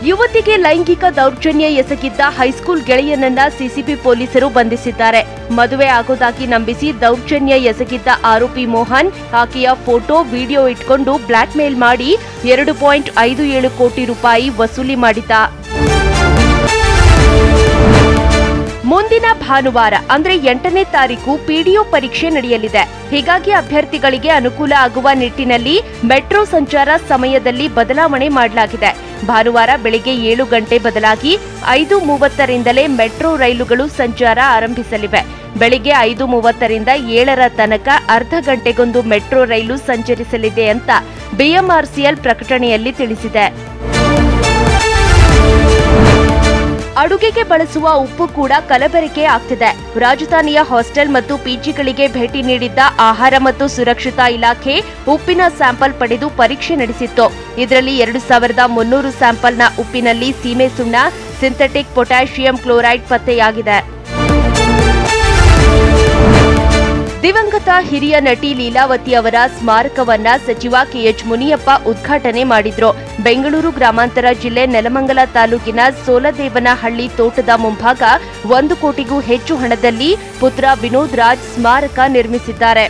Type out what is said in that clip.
ಯುವತಿಗೆ ಲೈಂಗಿಕ ದೌರ್ಜನ್ಯ ಎಸಗಿದ್ದ high school ಗೆಳೆಯನನ್ನ CCB ಪೊಲೀಸರು ಬಂಧಿಸಿದ್ದಾರೆ. ಮದುವೆ ಆಗೋದಾಗಿ ನಂಬಿಸಿ ದೌರ್ಜನ್ಯ ಎಸಗಿದ್ದ ಆರೋಪಿ ಮೋಹನ್ ಆಕೆಯ ಫೋಟೋ, ವಿಡಿಯೋ ಇಟ್ಕೊಂಡು ಬ್ಲಾಕ್ ಮೇಲ್ ಮಾಡಿ 2.57 ಕೋಟಿ ರೂಪಾಯಿ ವಸೂಲಿ ಮಾಡಿದ್ದ. ಮುಂದಿನ ಭಾನುವಾರ ಅಂದ್ರೆ 8ನೇ ತಾರೀಕು ಪಿಡಿಒ ಪರೀಕ್ಷೆ ನಡೆಯಲಿದೆ. ಹೀಗಾಗಿ ಅಭ್ಯರ್ಥಿಗಳಿಗೆ ಅನುಕೂಲ ಆಗುವ ನಿಟ್ಟಿನಲ್ಲಿ ಮೆಟ್ರೋ ಸಂಚಾರ ಸಮಯದಲ್ಲಿ ಬದಲಾವಣೆ ಮಾಡಲಾಗಿದೆ. ಭಾನುವಾರ ಬೆಳಗ್ಗೆ 7 ಗಂಟೆ ಬದಲಾಗಿ 5:30ರಿಂದಲೇ ಮೆಟ್ರೋ ರೈಲುಗಳು ಸಂಚಾರ ಆರಂಭಿಸಲಿವೆ. ಬೆಳಗ್ಗೆ 5:30ರಿಂದ 7ರ ತನಕ ಅರ್ಧ ಗಂಟೆಗೊಂದು ಮೆಟ್ರೋ ರೈಲು ಸಂಚರಿಸಲಿದೆ ಅಂತ ಬಿಎಂಆರ್ಸಿಎಲ್ ಪ್ರಕಟಣೆಯಲ್ಲಿ ತಿಳಿಸಿದೆ. ಅಡುಗೆಗೆ ಬಳಸುವ ಉಪ್ಪು ಕೂಡ ಕಲಬೆರಕೆ ಆಗ್ತಿದೆ. ರಾಜಧಾನಿಯ ಹಾಸ್ಟೆಲ್ ಮತ್ತು ಪಿಜಿಗಳಿಗೆ ಭೇಟಿ ನೀಡಿದ್ದ ಆಹಾರ ಮತ್ತು ಸುರಕ್ಷತಾ ಇಲಾಖೆ ಉಪ್ಪಿನ ಸ್ಯಾಂಪಲ್ ಪಡೆದು ಪರೀಕ್ಷೆ ನಡೆಸಿತ್ತು. ಇದರಲ್ಲಿ 2300 ಸ್ಯಾಂಪಲ್ನ ಉಪ್ಪಿನಲ್ಲಿ ಸೀಮೆ ಸುಣ್ಣ, ಸಿಂಥೆಟಿಕ್ ಪೊಟ್ಯಾಷಿಯಂ ಕ್ಲೋರೈಡ್ ಪತ್ತೆಯಾಗಿದೆ. ದಿವಂಗತ ಹಿರಿಯ ನಟಿ ಲೀಲಾವತಿ ಅವರ ಸ್ಮಾರಕವನ್ನ ಸಚಿವ ಕೆಎಚ್ ಮುನಿಯಪ್ಪ ಉದ್ಘಾಟನೆ ಮಾಡಿದ್ರು. ಬೆಂಗಳೂರು ಗ್ರಾಮಾಂತರ ಜಿಲ್ಲೆ ನೆಲಮಂಗಲ ತಾಲೂಕಿನ ಸೋಲದೇವನಹಳ್ಳಿ ತೋಟದ ಮುಂಭಾಗ 1 ಕೋಟಿಗೂ ಹೆಚ್ಚು ಹಣದಲ್ಲಿ ಪುತ್ರ ವಿನೋದ್ ರಾಜ್ ಸ್ಮಾರಕ ನಿರ್ಮಿಸಿದ್ದಾರೆ.